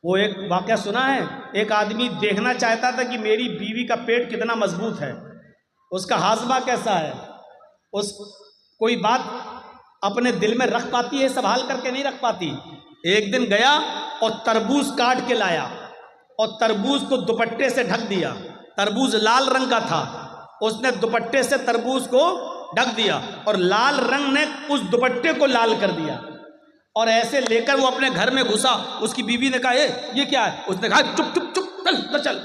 وہ ایک واقعہ سنا ہے، ایک آدمی دیکھنا چاہتا تھا کہ میری بیوی کا پیٹ کتنا مضبوط ہے، اس کا ہاضمہ کیسا ہے، اس کوئی بات اپنے دل میں رکھ پاتی ہے، سنبھال کر کے نہیں رکھ پاتی۔ ایک دن گیا اور تربوز کاٹ کے لایا اور تربوز کو دوپٹے سے ڈھک دیا۔ تربوز لال رنگ کا تھا، اس نے دوپٹے سے تربوز کو ڈھک دیا اور لال رنگ نے اس دوپٹے کو لال کر دیا، اور ایسے لے کر وہ اپنے گھر میں گھسا۔ اس کی بیوی نے کہا یہ کیا ہے؟ اس نے کہا چپ چپ چپ چل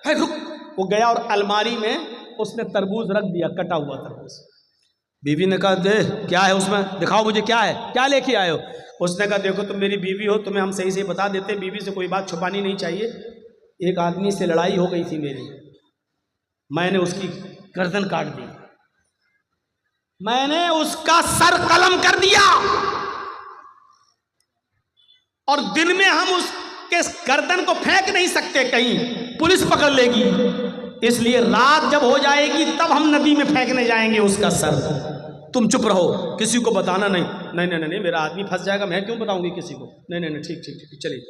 رک۔ وہ گیا اور الماری میں اس نے تربوز رکھ دیا، کٹا ہوا تربوز۔ بیوی نے کہا کیا ہے اس میں، دکھاؤ مجھے کیا ہے، کیا لے کے آئے ہو؟ اس نے کہا دیکھو تم میری بیوی ہو، تمہیں ہم صحیح سے بتا دیتے، بیوی سے کوئی بات چھپانی نہیں چاہیے۔ ایک آدمی سے لڑائی ہو گئی تھی میری، میں نے اس کی گردن کاٹ دی، میں نے اس کا سر قلم کر دیا، اور دن میں ہم اس کے گردن کو پھینک نہیں سکتے، کہیں پولیس پکڑ لے گی، اس لیے رات جب ہو جائے گی تب ہم ندی میں پھینکنے جائیں گے اس کا سر۔ تم چپ رہو، کسی کو بتانا نہیں۔ نہیں میرا آدمی پھنس جائے گا، میں کیوں بتاؤں گی کسی کو؟ نہیں ٹھیک چلیے۔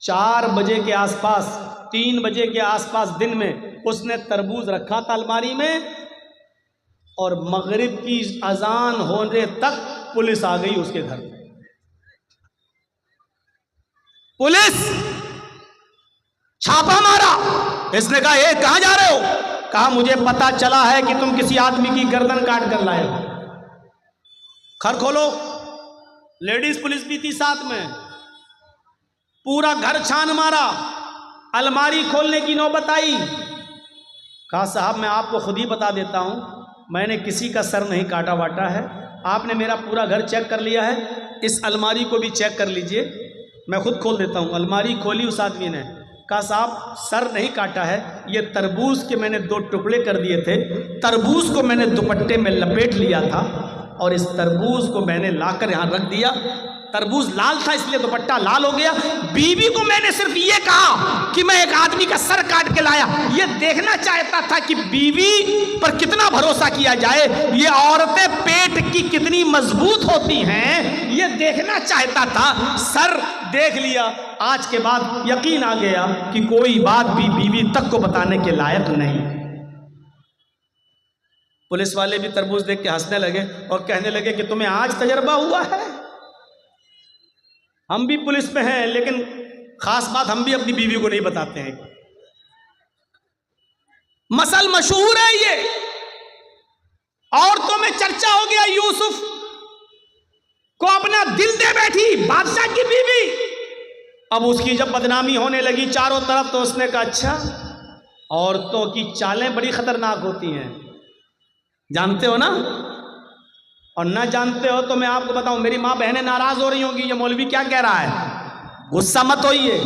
4 بجے کے آس پاس، 3 بجے کے آس پاس دن میں اس نے تربوز رکھا تھا الماری میں، اور مغرب کی اذان ہونے تک پولیس آ گئی اس کے گھر میں۔ پولیس چھاپا مارا، اس نے کہا کہاں جا رہے ہو؟ کہا مجھے پتا چلا ہے کہ تم کسی آدمی کی گردن کاٹ کر لائے ہو۔ گھر کھولو، لیڈیز پولیس بھی تھی ساتھ میں، پورا گھر چھان مارا، الماری کھولنے کی نوبت آئی۔ کہا صاحب میں آپ کو خود ہی بتا دیتا ہوں، میں نے کسی کا سر نہیں کاٹا واٹا ہے، آپ نے میرا پورا گھر چیک کر لیا ہے، اس الماری کو بھی چیک کر لیجئے، میں خود کھول دیتا ہوں۔ الماری کھولی اس آدمی نے، کہا صاحب سر نہیں کاٹا ہے، یہ تربوز کے میں نے 2 ٹکڑے کر دیے تھے، تربوز کو میں نے دوپٹے میں لپیٹ لیا تھا، اور اس تربوز کو میں نے لا کر یہاں رکھ دیا، تربوز لال تھا اس لیے دوپٹہ لال ہو گیا۔ بیوی کو میں نے صرف یہ کہا کہ میں ایک آدمی کا سر کاٹ کے لایا، یہ دیکھنا چاہتا تھا کہ بیوی پر کتنا بھروسہ کیا جائے، یہ عورتیں پیٹ کی کتنی مضبوط ہوتی ہیں، یہ دیکھنا چاہتا تھا۔ سر دیکھ لیا، آج کے بعد یقین آ گیا کہ کوئی بات بھی بیوی تک کو بتانے کے لائق نہیں۔ پولیس والے بھی تربوز دیکھ کے ہنسنے لگے اور کہنے لگے کہ تمہیں آج تجربہ ہوا ہے؟ ہم بھی پولیس میں ہیں، لیکن خاص بات ہم بھی اپنی بیوی کو نہیں بتاتے ہیں۔ مسئلہ مشہور ہے، یہ عورتوں میں چرچا ہو گیا۔ یوسف کو اپنا دل دے بیٹھی بادشاہ کی بیوی، اب اس کی جب بدنامی ہونے لگی چاروں طرف، تو اس نے کہا اچھا عورتوں کی چالیں بڑی خطرناک ہوتی ہیں، جانتے ہو نا؟ اور نہ جانتے ہو تو میں آپ کو بتاؤں، میری ماں بہنیں ناراض ہو رہی ہوں گی، یہ مولوی کیا کہہ رہا ہے، غصہ مت ہوئیے۔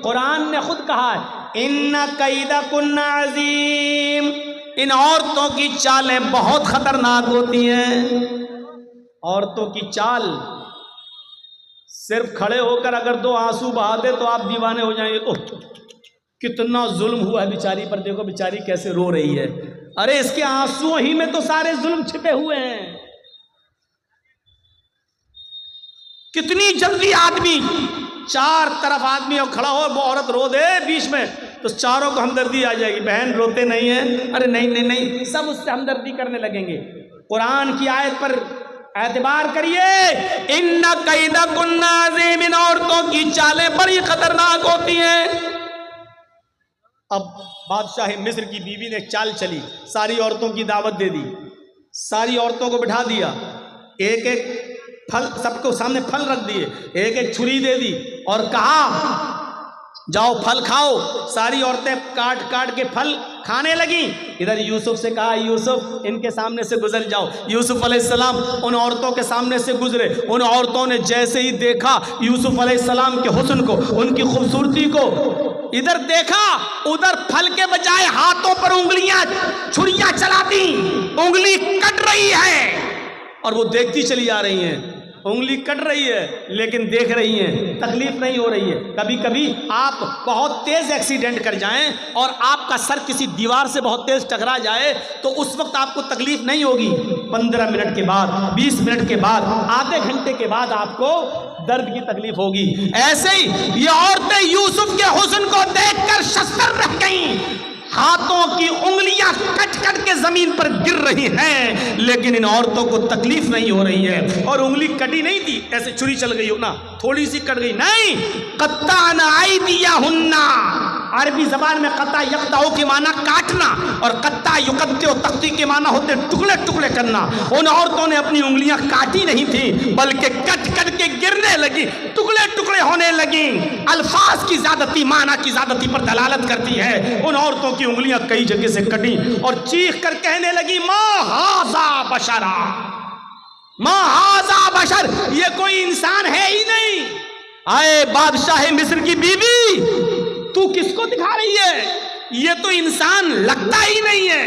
قرآن نے خود کہا ہے ان کیدکن عظیم، ان عورتوں کی چالیں بہت خطرناک ہوتی ہیں۔ عورتوں کی چال، صرف کھڑے ہو کر اگر 2 آنسو بہا دے تو آپ دیوانے ہو جائیں گے، اوہ کتنا ظلم ہوا ہے بیچاری پر، دیکھو بیچاری کیسے رو رہی ہے۔ ارے اس کے آنسو ہی میں تو سارے ظلم چھپے ہوئے ہیں۔ کتنی جلدی آدمی، 4 طرف آدمی اور کھڑا ہو، وہ عورت رو دے بیچ میں تو چاروں کو ہمدردی آ جائے گی، بہن روتے نہیں ہیں، ارے نہیں، سب اس سے ہمدردی کرنے لگیں گے۔ قرآن کی آیت پر اعتبار کریے، ان کیدکن عظیم، ان عورتوں کی چالیں بڑی خطرناک ہوتی ہیں۔ اب بادشاہ مصر کی بیوی نے چال چلی، ساری عورتوں کی دعوت دے دی، ساری عورتوں کو بٹھا دیا، ایک پھل سب کو سامنے پھل رکھ دیے، ایک چھری دے دی اور کہا جاؤ پھل کھاؤ۔ ساری عورتیں کاٹ کے پھل کھانے لگیں۔ ادھر یوسف سے کہا یوسف ان کے سامنے سے گزر جاؤ۔ یوسف علیہ السلام ان عورتوں کے سامنے سے گزرے، ان عورتوں نے جیسے ہی دیکھا یوسف علیہ السلام کے حسن کو، ان کی خوبصورتی کو، ادھر دیکھا ادھر پھل کے بجائے ہاتھوں پر انگلیاں چھریاں چلا دی، انگلی کٹ رہی ہے اور وہ دیکھتی چلی آ رہی ہیں، انگلی کٹ رہی ہے لیکن دیکھ رہی ہیں، تکلیف نہیں ہو رہی ہے۔ کبھی کبھی آپ بہت تیز ایکسیڈنٹ کر جائیں اور آپ کا سر کسی دیوار سے بہت تیز ٹکرا جائے تو اس وقت آپ کو تکلیف نہیں ہوگی، 15 منٹ کے بعد، 20 منٹ کے بعد، آدھے گھنٹے کے بعد آپ کو درد کی تکلیف ہوگی۔ ایسے ہی یہ عورتیں یوسف کے حسن کو دیکھ کر شستر رہ گئیں، ہاتھوں کی انگلیاں کٹ کٹ کے زمین پر گر رہی ہیں، لیکن ان عورتوں کو تکلیف نہیں ہو رہی ہے۔ اور انگلی کٹی نہیں تھی ایسے چھری چل گئی ہو نا، تھوڑی سی کٹ گئی، نہیں، قطعنا ایدیہن، عربی زبان میں قطع یقطع کے معنی کاٹنا، اور قطع یقطع تختی کے معنی ہوتے ٹکڑے ٹکڑے کرنا۔ ان عورتوں نے اپنی انگلیاں کاٹی نہیں تھی بلکہ کٹ کٹ کے گرنے لگی، ٹکڑے ٹکڑے ہونے لگی۔ الفاظ کی زیادتی معنی کی زیادتی پر دلالت کرتی ہے۔ ان عورتوں کی انگلیاں کئی جگہ سے کٹی اور چیخ کر کہنے لگی ما ھذا بشرا، ما ھذا بشر، یہ کوئی انسان ہے ہی نہیں۔ آئے بادشاہ مصر کی بیوی، تو کس کو دکھا رہی ہے؟ یہ تو انسان لگتا ہی نہیں ہے۔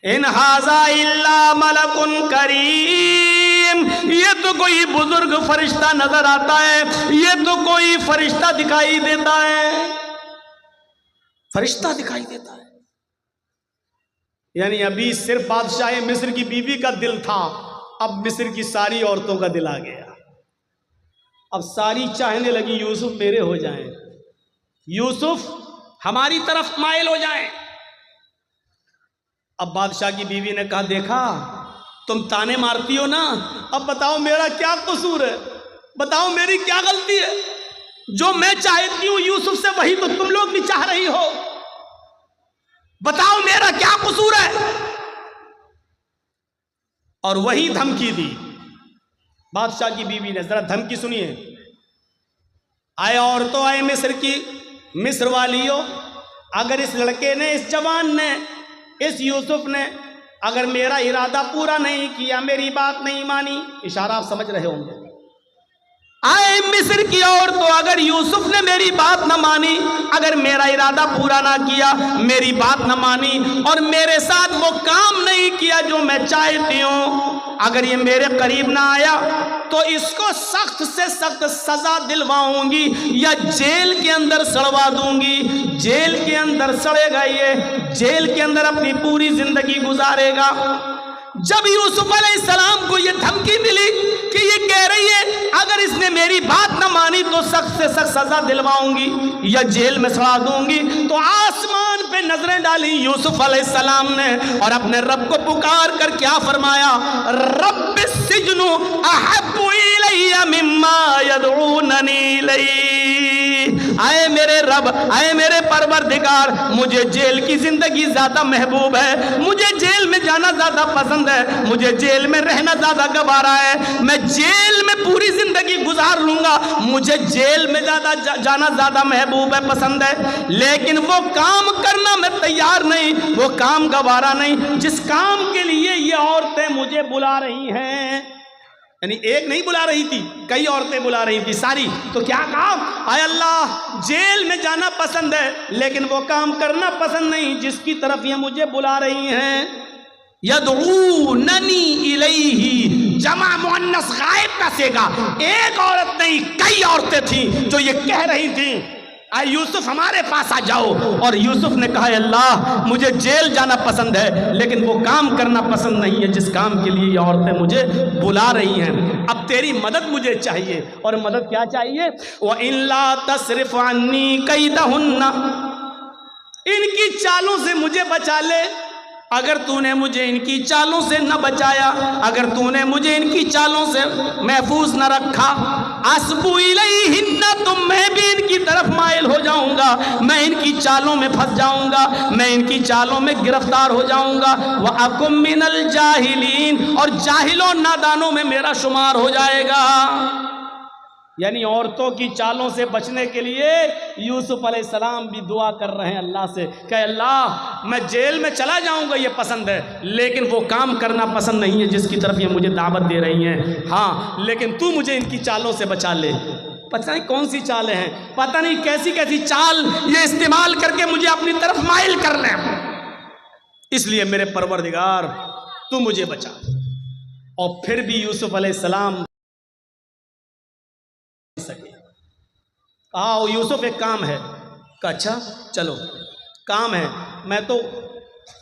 ان ھذا الا ملک کریم، یہ تو کوئی بزرگ فرشتہ نظر آتا ہے، یہ تو کوئی فرشتہ دکھائی دیتا ہے، فرشتہ دکھائی دیتا ہے۔ یعنی ابھی صرف بادشاہ مصر کی بیوی کا دل تھا، اب مصر کی ساری عورتوں کا دل آ گیا۔ اب ساری چاہنے لگی یوسف میرے ہو جائیں، یوسف ہماری طرف مائل ہو جائیں۔ اب بادشاہ کی بیوی نے کہا دیکھا تم تانے مارتی ہو نا، اب بتاؤ میرا کیا قصور ہے، بتاؤ میری کیا غلطی ہے؟ جو میں چاہتی ہوں یوسف سے وہی تو تم لوگ بھی چاہ رہی ہو، بتاؤ میرا کیا قصور ہے؟ اور وہی دھمکی دی بادشاہ کی بیوی نے۔ ذرا دھمکی سنیے۔ آئے عورتوں، آئے مصر کی، مصر والیوں، اگر اس لڑکے نے، اس جوان نے، اس یوسف نے اگر میرا ارادہ پورا نہیں کیا، میری بات نہیں مانی، اشارہ آپ سمجھ رہے ہوں گے، آئے مصر کی عورتوں، اگر یوسف نے میری بات نہ مانی، اگر میرا ارادہ پورا نہ کیا، میری بات نہ مانی اور میرے ساتھ وہ کام نہیں کیا جو میں چاہتی ہوں، اگر یہ میرے قریب نہ آیا تو اس کو سخت سے سخت سزا دلواؤں گی یا جیل کے اندر سڑوا دوں گی۔ جیل کے اندر سڑے گا، یہ جیل کے اندر اپنی پوری زندگی گزارے گا۔ جب یوسف علیہ السلام کو یہ دھمکی ملی کہ یہ کہہ رہی ہے اگر اس نے میری بات نہ مانی تو سخت سے سخت سزا دلواؤں گی یا جیل میں سڑا دوں گی، تو آسمان پہ نظریں ڈالی یوسف علیہ السلام نے اور اپنے رب کو پکار کر کیا فرمایا؟ رب السجن احب الی مما یدعوننی الیہ، اے میرے رب، اے میرے پروردگار، مجھے جیل کی زندگی زیادہ محبوب ہے، مجھے جیل میں جانا زیادہ پسند ہے، مجھے جیل میں رہنا زیادہ گوارا ہے، میں جیل میں پوری زندگی گزار لوں گا، مجھے جیل میں جانا زیادہ محبوب ہے، پسند ہے، لیکن وہ کام کرنا میں تیار نہیں، وہ کام گوارا نہیں جس کام کے لیے یہ عورتیں مجھے بلا رہی ہیں۔ یعنی ایک نہیں بلا رہی تھی، کئی عورتیں بلا رہی تھی ساری، تو کیا کام؟ اے اللہ، جیل میں جانا پسند ہے لیکن وہ کام کرنا پسند نہیں جس کی طرف یہ مجھے بلا رہی ہیں۔ یدعوننی الیہ، جمع مؤنث غائب کا صیغہ، ایک عورت نہیں کئی عورتیں تھیں جو یہ کہہ رہی تھیں اے یوسف ہمارے پاس آ جاؤ، اور یوسف نے کہا اللہ مجھے جیل جانا پسند ہے لیکن وہ کام کرنا پسند نہیں ہے جس کام کے لیے یہ عورتیں مجھے بلا رہی ہیں، اب تیری مدد مجھے چاہیے۔ اور مدد کیا چاہیے؟ وَإِلَّا تَصْرِفْ عَنِّي كَيْدَهُنَّ، ان کی چالوں سے مجھے بچا لے، اگر تو نے مجھے ان کی چالوں سے نہ بچایا، اگر تو نے مجھے ان کی چالوں سے محفوظ نہ رکھا، اَسْبُ إِلَيْهِنَّ، تو میں بھی ان کی طرف مائل ہو جاؤں گا، میں ان کی چالوں میں پھنس جاؤں گا، میں ان کی چالوں میں گرفتار ہو جاؤں گا، وَأَكُن مِّنَ الْجَاهِلِينَ، اور جاہلوں نادانوں میں میرا شمار ہو جائے گا۔ یعنی عورتوں کی چالوں سے بچنے کے لیے یوسف علیہ السلام بھی دعا کر رہے ہیں اللہ سے کہ اللہ میں جیل میں چلا جاؤں گا یہ پسند ہے، لیکن وہ کام کرنا پسند نہیں ہے جس کی طرف یہ مجھے دعوت دے رہی ہیں، ہاں لیکن تو مجھے ان کی چالوں سے بچا لے۔ پتہ نہیں کون سی چالیں ہیں، پتہ نہیں کیسی کیسی چال یہ استعمال کر کے مجھے اپنی طرف مائل کر لیں، اس لیے میرے پروردگار تو مجھے بچا۔ اور پھر بھی یوسف علیہ السلام یوسف ایک کام ہے کہ اچھا چلو کام ہے، میں تو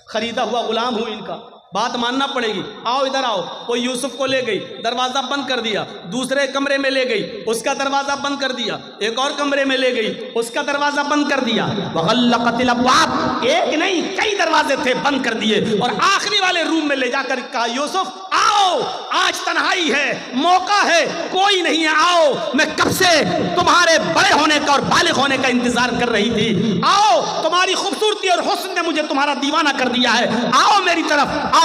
خریدا ہوا غلام ہوں ان کا، بات ماننا پڑے گی، آؤ ادھر آؤ۔ وہ یوسف کو لے گئی، دروازہ بند کر دیا، دوسرے کمرے میں لے گئی، اس کا دروازہ بند کر دیا، ایک اور کمرے میں لے گئی، اس کا دروازہ بند کر دیا۔ وغلقت الابواب، ایک نہیں کئی دروازے تھے بند کر دیے، اور آخری والے روم میں لے جا کر کہا یوسف آؤ، آج تنہائی ہے، موقع ہے، کوئی نہیں ہے، آؤ، میں کب سے تمہارے بڑے ہونے کا اور بالغ ہونے کا انتظار کر رہی تھی، آؤ، تمہاری خوبصورتی اور حسن نے مجھے تمہارا دیوانہ کر دیا ہے، آؤ میری طرف آؤ۔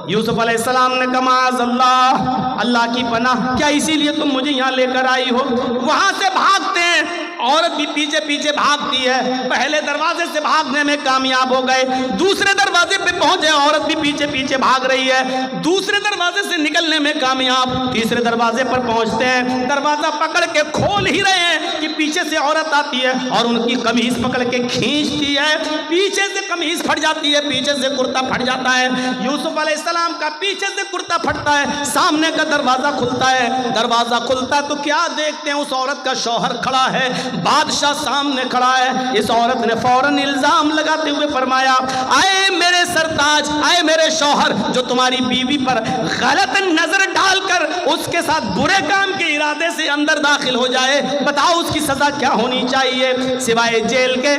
یوسف علیہ السلام نے کہا معاذ اللہ، اللہ کی پناہ، کیا اسی لیے تم مجھے یہاں لے کر آئی ہو؟ وہاں سے بھاگتے ہیں، عورت بھی پیچھے پیچھے بھاگتی ہے، پہلے دروازے سے بھاگنے میں کامیاب ہو گئے، دوسرے دروازے پہ پہنچے، عورت بھی پیچھے پیچھے بھاگ رہی ہے، دوسرے دروازے سے نکلنے میں کامیاب، تیسرے دروازے پر پہنچتے ہیں، دروازہ پکڑ کے کھول ہی رہے ہیں کہ پیچھے سے عورت آتی ہے اور ان کی قمیض پکڑ کے کھینچتی ہے، پیچھے سے قمیض پھٹ جاتی ہے، پیچھے سے کرتا پھٹ جاتا ہے، یوسف علیہ السلام کا پیچھے سے کرتا پھٹتا ہے، سامنے کا دروازہ کھلتا ہے، دروازہ کھلتا ہے تو کیا دیکھتے ہیں؟ اس عورت کا شوہر کھڑا ہے، بادشاہ سامنے کھڑا ہے۔ اس عورت نے فوراً الزام لگاتے ہوئے فرمایا اے میرے سرتاج، اے میرے شوہر، جو تمہاری بیوی پر غلط نظر ڈال کر اس کے ساتھ برے کام کے ارادے سے اندر داخل ہو جائے، بتاؤ اس کی سزا کیا ہونی چاہیے سوائے جیل کے؟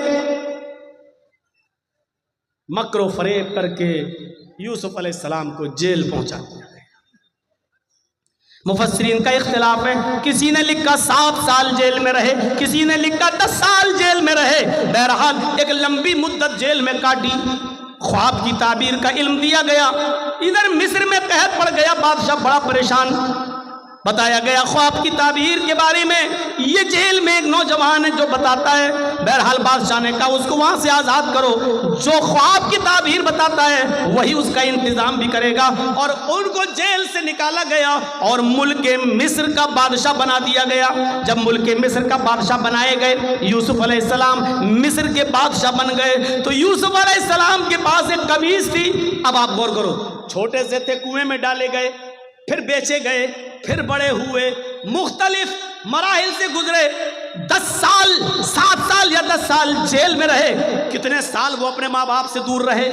مکر و فریب کر کے یوسف علیہ السلام کو جیل پہنچا دیا گیا۔ مفسرین کا اختلاف ہے، کسی نے لکھا 7 سال جیل میں رہے، کسی نے لکھا 10 سال جیل میں رہے، بہرحال ایک لمبی مدت جیل میں کاٹی۔ خواب کی تعبیر کا علم دیا گیا، ادھر مصر میں قحط پڑ گیا، بادشاہ بڑا پریشان، بتایا گیا خواب کی تعبیر کے بارے میں، یہ جیل میں ایک نوجوان ہے جو بتاتا ہے، بہرحال بادشاہ نے کہا اس کو وہاں سے آزاد کرو، جو خواب کی تعبیر بتاتا ہے وہی اس کا انتظام بھی کرے گا، اور ان کو جیل سے نکالا گیا اور ملک مصر کا بادشاہ بنا دیا گیا۔ جب ملک مصر کا بادشاہ بنائے گئے، یوسف علیہ السلام مصر کے بادشاہ بن گئے، تو یوسف علیہ السلام کے پاس ایک قمیص تھی۔ اب آپ غور کرو، چھوٹے سے تھے، کنویں میں ڈالے گئے، پھر بیچے گئے، پھر بڑے ہوئے، مختلف مراحل سے گزرے، 10 سال 7 سال یا 10 سال جیل میں رہے، کتنے سال وہ اپنے ماں باپ سے دور رہے۔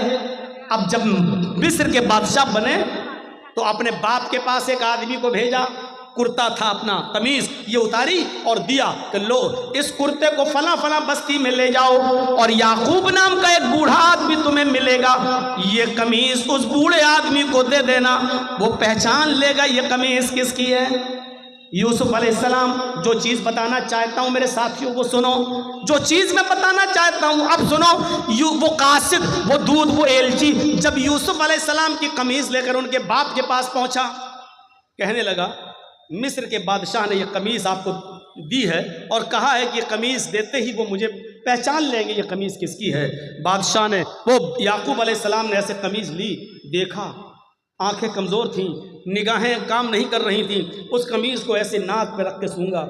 اب جب مصر کے بادشاہ بنے تو اپنے باپ کے پاس ایک آدمی کو بھیجا، کرتا تھا اپنا قمیض، یہ اتاری اور دیا کہ لو اس کرتے کو فلاں فلاں بستی میں لے جاؤ، اور یعقوب نام کا ایک بوڑھا آدمی تمہیں ملے گا، یہ قمیض اس بوڑھے آدمی کو دے دینا، وہ پہچان لے گا یہ قمیض کس کی ہے۔ یوسف علیہ السلام جو چیز بتانا چاہتا ہوں میرے ساتھیوں کو سنو، جو چیز میں بتانا چاہتا ہوں اب سنو، وہ قاصد، وہ دودھ، وہ ایلچی جب یوسف علیہ السلام کی قمیض لے کر ان کے باپ کے پاس پہنچا، کہنے لگا مصر کے بادشاہ نے یہ قمیض آپ کو دی ہے اور کہا ہے کہ یہ قمیض دیتے ہی وہ مجھے پہچان لیں گے یہ قمیض کس کی ہے۔ بادشاہ نے، وہ یعقوب علیہ السلام نے ایسے قمیض لی، دیکھا، آنکھیں کمزور تھیں، نگاہیں کام نہیں کر رہی تھیں، اس قمیض کو ایسے ناک پہ رکھ کے سونگا،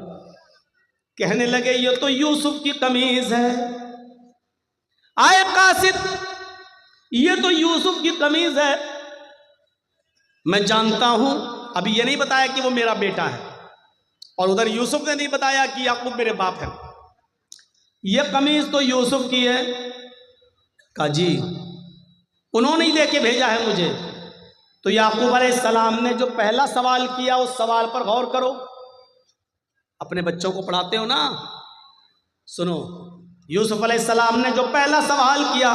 کہنے لگے یہ تو یوسف کی قمیض ہے۔ آئے قاصد، یہ تو یوسف کی قمیض ہے، میں جانتا ہوں، ابھی یہ نہیں بتایا کہ وہ میرا بیٹا ہے، اور ادھر یوسف نے نہیں بتایا کہ یعقوب میرے باپ ہے، یہ قمیض تو یوسف کی ہے۔ کہا جی انہوں نے دے کے بھیجا ہے مجھے۔ تو یعقوب علیہ السلام نے جو پہلا سوال کیا اس سوال پر غور کرو، اپنے بچوں کو پڑھاتے ہو نا، سنو، یوسف علیہ السلام نے جو پہلا سوال کیا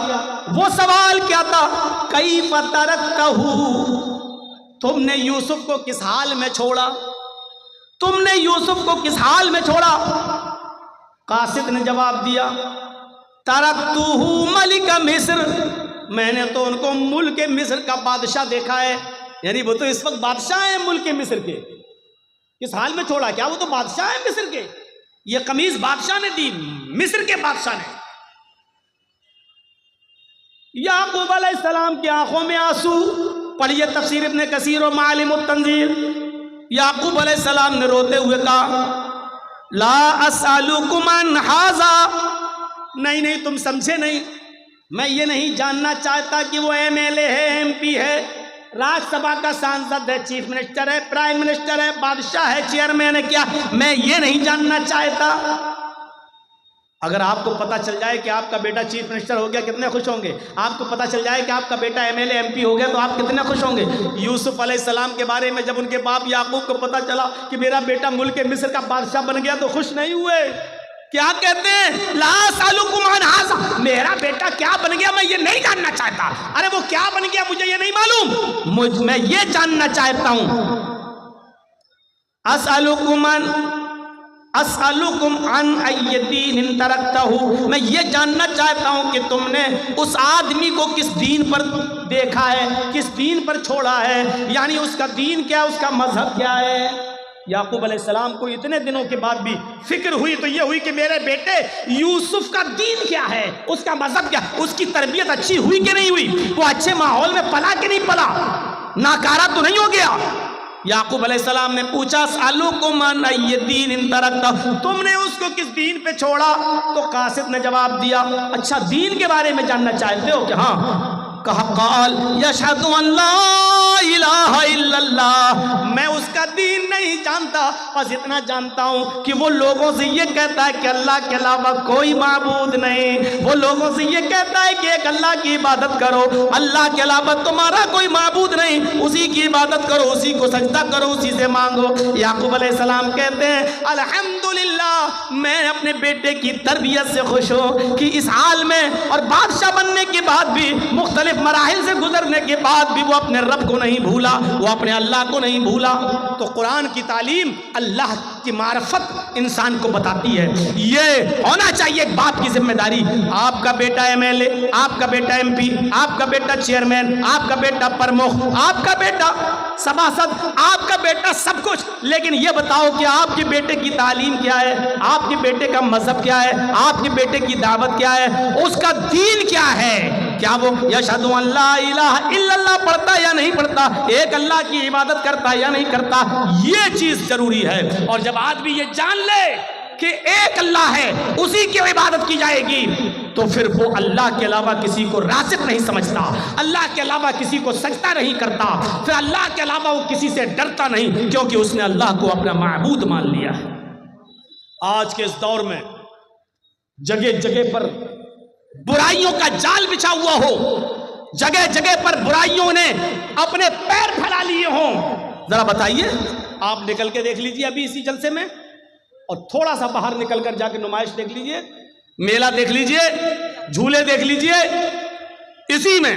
وہ سوال کیا تھا؟ کیف ترکتہ، تم نے یوسف کو کس حال میں چھوڑا، تم نے یوسف کو کس حال میں چھوڑا؟ قاصد نے جواب دیا ترکتہ ملک مصر، میں نے تو ان کو ملک مصر کا بادشاہ دیکھا ہے، یعنی وہ تو اس وقت بادشاہ ہیں ملک مصر کے، کس حال میں چھوڑا؟ کیا وہ تو بادشاہ ہیں مصر کے؟ یہ قمیض بادشاہ نے دی، مصر کے بادشاہ نے۔ یعقوب علیہ السلام کی آنکھوں میں آنسو، پڑھیے تفسیر ابن کثیر و معالم التنزیل۔ یعقوب علیہ السلام نے روتے ہوئے کہا لا اسألکم عن ھذا، نہیں تم سمجھے نہیں، میں یہ نہیں جاننا چاہتا کہ وہ ایم ایل اے ہے، ایم پی ہے، راج سبھا کا سانسد ہے، چیف منسٹر ہے، پرائم منسٹر ہے، بادشاہ ہے، چیئرمین ہے، کیا میں یہ نہیں جاننا چاہتا؟ اگر آپ کو پتہ چل جائے کہ آپ کا بیٹا چیف منسٹر ہو گیا کتنے خوش ہوں گے؟ آپ کو پتہ چل جائے کہ آپ کا بیٹا M L A M P ہو گیا تو آپ کتنے خوش ہوں گے؟ یوسف علیہ السلام کے بارے میں جب ان کے باپ یعقوب کو پتہ چلا کہ میرا بیٹا ملک مصر کا بادشاہ بن گیا تو خوش نہیں ہوئے؟ کیا کہتے ہیں؟ لا اسألکم عن ھذا، میرا بیٹا کیا بن گیا میں یہ نہیں جاننا چاہتا۔ ارے وہ کیا بن گیا مجھے یہ نہیں معلوم، میں یہ جاننا چاہتا ہوں۔ اسألکم عن ای دین ترکتہ، میں یہ جاننا چاہتا ہوں کہ تم نے اس آدمی کو کس دین پر دیکھا ہے، کس دین پر چھوڑا ہے، یعنی اس کا دین کیا ہے، اس کا مذہب کیا ہے۔ یعقوب علیہ السلام کو اتنے دنوں کے بعد بھی فکر ہوئی تو یہ ہوئی کہ میرے بیٹے یوسف کا دین کیا ہے، اس کا مذہب کیا، اس کی تربیت اچھی ہوئی کہ نہیں ہوئی، وہ اچھے ماحول میں پلا کہ نہیں پلا، ناکارہ تو نہیں ہو گیا۔ یعقوب علیہ السلام نے پوچھا اسألکم عن ای دین ترکتہ، تم نے اس کو کس دین پہ چھوڑا؟ تو قاصد نے جواب دیا اچھا دین کے بارے میں جاننا چاہتے ہو کہ ہاں؟ کہا قال یشہد ان لا الہ الا اللہ، میں اس کا دین نہیں جانتا، بس اتنا جانتا ہوں کہ وہ لوگوں سے یہ کہتا ہے کہ اللہ کے علاوہ کوئی معبود نہیں، وہ لوگوں سے یہ کہتا ہے کہ ایک اللہ کی عبادت کرو، اللہ کے علاوہ تمہارا کوئی معبود نہیں، اسی کی عبادت کرو، اسی کو سجدہ کرو، اسی سے مانگو۔ یعقوب علیہ السلام کہتے ہیں الحمدللہ، میں اپنے بیٹے کی تربیت سے خوش ہوں کہ اس حال میں اور بادشاہ بننے کے بعد بھی، مختلف مراحل سے گزرنے کے بعد بھی وہ اپنے رب کو نہیں بھولا، وہ اپنے اللہ کو نہیں بھولا۔ تو قرآن کی تعلیم اللہ کی معرفت انسان کو بتاتی ہے، یہ ہونا چاہیے ایک باپ کی ذمہ داری۔ آپ کا بیٹا ایم ایل اے، آپ کا بیٹا ایم پی، آپ کا بیٹا چیئرمین، آپ کا بیٹا پرمکھ، آپ کا بیٹا سباسد، آپ کا بیٹا سب کچھ، لیکن یہ بتاؤ کہ آپ کے بیٹے کی تعلیم کیا ہے، آپ کے بیٹے کا مذہب کیا ہے، آپ کے بیٹے کی دعوت کیا ہے، اس کا دین کیا ہے؟ کیا وہ یشہد ان لا الہ الا اللہ پڑھتا یا نہیں پڑھتا، ایک اللہ کی عبادت کرتا یا نہیں کرتا؟ یہ چیز ضروری ہے۔ اور جب آدمی یہ جان لے کہ ایک اللہ ہے، اسی کی عبادت کی جائے گی، تو پھر وہ اللہ کے علاوہ کسی کو رازق نہیں سمجھتا، اللہ کے علاوہ کسی کو سجدہ نہیں کرتا، پھر اللہ کے علاوہ وہ کسی سے ڈرتا نہیں، کیونکہ اس نے اللہ کو اپنا معبود مان لیا ہے۔ آج کے اس دور میں جگہ جگہ پر برائیوں کا جال بچھا ہوا ہو، جگہ جگہ پر برائیوں نے اپنے پیر پھیلا لیے ہوں، ذرا بتائیے، آپ نکل کے دیکھ لیجئے ابھی اسی جلسے میں، اور تھوڑا سا باہر نکل کر جا کے نمائش دیکھ لیجئے، میلہ دیکھ لیجئے، جھولے دیکھ لیجئے، اسی میں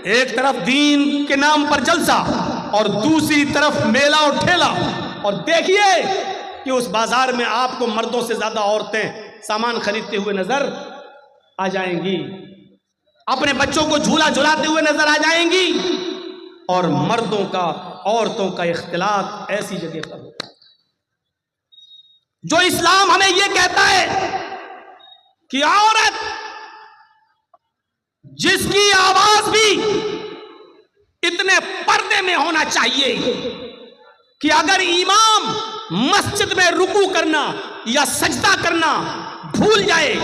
ایک طرف دین کے نام پر جلسہ اور دوسری طرف میلہ اور ٹھیلا، اور دیکھیے کہ اس بازار میں آپ کو مردوں سے زیادہ عورتیں سامان خریدتے ہوئے نظر آ جائیں گی، اپنے بچوں کو جھولا جھلاتے ہوئے نظر آ جائیں گی، اور مردوں کا عورتوں کا اختلاط ایسی جگہ پر ہوتا ہے۔ جو اسلام ہمیں یہ کہتا ہے کہ عورت جس کی آواز بھی اتنے پردے میں ہونا چاہیے کہ اگر امام مسجد میں رکوع کرنا یا سجدہ کرنا بھول جائے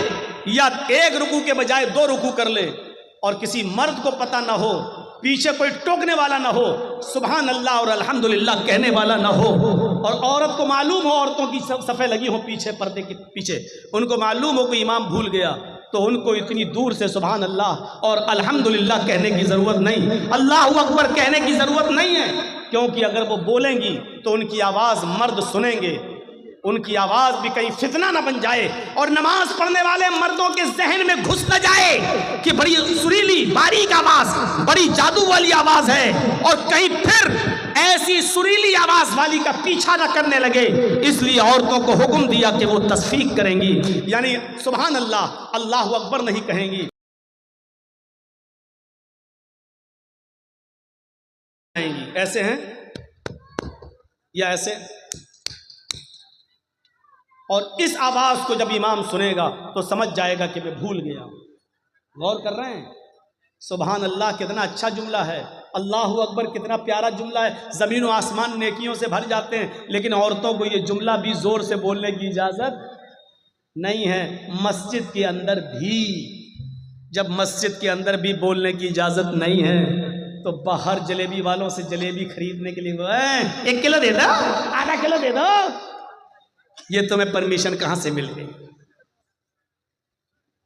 یا ایک رکوع کے بجائے 2 رکوع کر لے اور کسی مرد کو پتہ نہ ہو، پیچھے کوئی ٹوکنے والا نہ ہو، سبحان اللہ اور الحمدللہ کہنے والا نہ ہو، اور عورت کو معلوم ہو، عورتوں کی صفیں لگی ہوں پیچھے پردے کے پیچھے، ان کو معلوم ہو کہ امام بھول گیا، تو ان کو اتنی دور سے سبحان اللہ اور الحمدللہ کہنے کی ضرورت نہیں، اللہ اکبر کہنے کی ضرورت نہیں ہے، کیونکہ اگر وہ بولیں گی تو ان کی آواز مرد سنیں گے، ان کی آواز بھی کہیں فتنہ نہ بن جائے اور نماز پڑھنے والے مردوں کے ذہن میں گھس نہ جائے کہ بڑی سریلی باریک آواز، بڑی جادو والی آواز ہے، اور کہیں پھر ایسی سریلی آواز والی کا پیچھا نہ کرنے لگے، اس لیے عورتوں کو حکم دیا کہ وہ تصفیق کریں گی، یعنی سبحان اللہ، اللہ اکبر نہیں کہیں گی، ایسے ہیں یا ایسے، اور اس آواز کو جب امام سنے گا تو سمجھ جائے گا کہ میں بھول گیا۔ غور کر رہے ہیں؟ سبحان اللہ کتنا اچھا جملہ ہے، اللہ اکبر کتنا پیارا جملہ ہے، زمین و آسمان نیکیوں سے بھر جاتے ہیں، لیکن عورتوں کو یہ جملہ بھی زور سے بولنے کی اجازت نہیں ہے۔ مسجد کے اندر بھی، جب مسجد کے اندر بھی بولنے کی اجازت نہیں ہے تو باہر جلیبی والوں سے جلیبی خریدنے کے لیے 1 کلو دے دو، آدھا کلو دے دو، یہ تمہیں پرمیشن کہاں سے مل گئی؟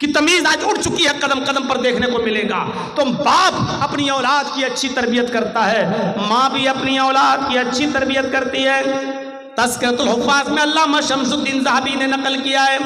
کی تمیز آج اڑ چکی ہے، قدم قدم پر دیکھنے کو ملے گا۔ تو باپ اپنی اولاد کی اچھی تربیت کرتا ہے، ماں بھی اپنی اولاد کی اچھی تربیت کرتی ہے۔ تذکرۃ الحفاظ میں علامہ شمس الدین ذہبی نے نقل کیا ہے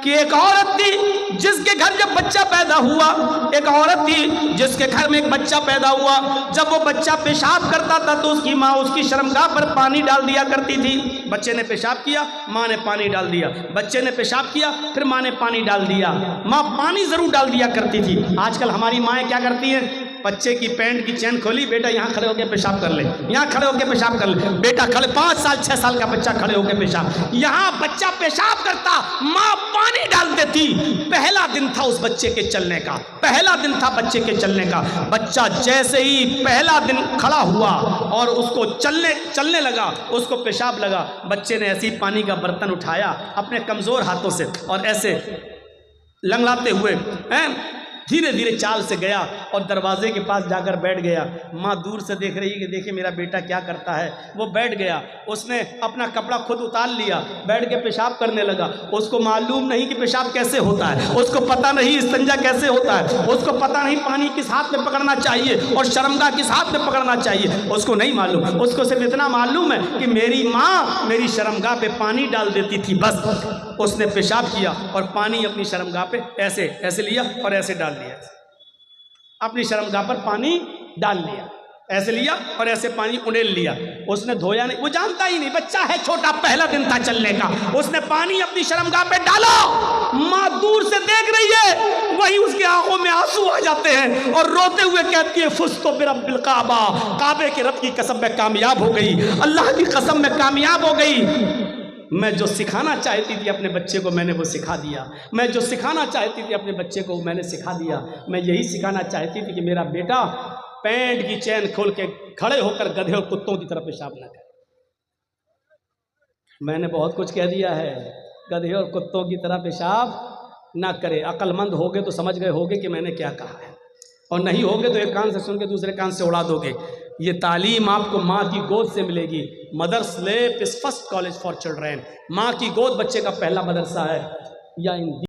کہ ایک عورت تھی جس کے گھر جب بچہ پیدا ہوا، ایک عورت تھی جس کے گھر میں ایک بچہ پیدا ہوا، جب وہ بچہ پیشاب کرتا تھا تو اس کی ماں اس کی شرمگاہ پر پانی ڈال دیا کرتی تھی۔ بچے نے پیشاب کیا، ماں نے پانی ڈال دیا، بچے نے پیشاب کیا، پھر ماں نے پانی ڈال دیا، ماں پانی ضرور ڈال دیا کرتی تھی۔ آج کل ہماری مائیں کیا کرتی ہیں؟ بچے کی پینٹ کی چین کھولی، بیٹا یہاں کھڑے ہو کے پیشاب کر لے، یہاں کھڑے ہو کے پیشاب کر لے، بیٹا کھڑے 5 سال 6 سال کا بچہ کھڑے ہو کے پیشاب، یہاں بچہ پیشاب کرتا، ماں پانی ڈال دیتی۔ پہلا دن تھا اس بچے کے چلنے کا، پہلا دن تھا بچے کے چلنے کا۔ بچہ جیسے ہی پہلا دن کھڑا ہوا اور اس کو چلنے لگا، اس کو پیشاب لگا، بچے نے ایسی پانی کا برتن اٹھایا اپنے کمزور ہاتھوں سے اور ایسے لنگڑاتے ہوئے دھیرے دھیرے چال سے گیا اور دروازے کے پاس جا کر بیٹھ گیا۔ ماں دور سے دیکھ رہی ہے کہ دیکھیں میرا بیٹا کیا کرتا ہے، وہ بیٹھ گیا، اس نے اپنا کپڑا خود اتار لیا، بیٹھ کے پیشاب کرنے لگا۔ اس کو معلوم نہیں کہ پیشاب کیسے ہوتا ہے، اس کو پتہ نہیں استنجا کیسے ہوتا ہے، اس کو پتہ نہیں پانی کس ہاتھ میں پکڑنا چاہیے اور شرمگاہ کس ہاتھ میں پکڑنا چاہیے، اس کو نہیں معلوم۔ اس کو صرف اتنا معلوم ہے کہ میری ماں میری شرمگاہ پہ پانی ڈال دیتی تھی، بس۔ اس نے پیشاب کیا اور پانی اپنی شرمگاہ پہ ایسے لیا اور ایسے ڈال لیا، اپنی شرمگاہ پر پانی ڈال لیا، ایسے لیا اور ایسے پانی اڑیل لیا۔ اس نے دھویا نہیں، وہ جانتا ہی نہیں، بچہ ہے چھوٹا، پہلا دن تھا چلنے کا۔ اس نے پانی اپنی شرمگاہ پہ ڈالا، ماں دور سے دیکھ رہی ہے، وہی اس کے آنکھوں میں آنسو آ جاتے ہیں اور روتے ہوئے کہتی ہے فزت برب الکعبہ، کعبے کے رب کی قسم میں کامیاب ہو گئی، اللہ کی قسم میں کامیاب ہو گئی۔ میں جو سکھانا چاہتی تھی اپنے بچے کو میں نے وہ سکھا دیا، میں جو سکھانا چاہتی تھی اپنے بچے کو میں نے سکھا دیا۔ میں یہی سکھانا چاہتی تھی کہ میرا بیٹا پینٹ کی چین کھول کے کھڑے ہو کر گدھے اور کتوں کی طرح پیشاب نہ کرے۔ میں نے بہت کچھ کہہ دیا ہے، گدھے اور کتوں کی طرح پیشاب نہ کرے۔ عقل مند ہوگے تو سمجھ گئے ہوگے کہ میں نے کیا کہا ہے، اور نہیں ہوگے تو ایک کان سے سن کے دوسرے کان سے اڑا دو گے۔ یہ تعلیم آپ کو ماں کی گود سے ملے گی۔ مدرس لیپ از فرسٹ کالج فار چلڈرین۔ ماں کی گود بچے کا پہلا مدرسہ ہے۔ یا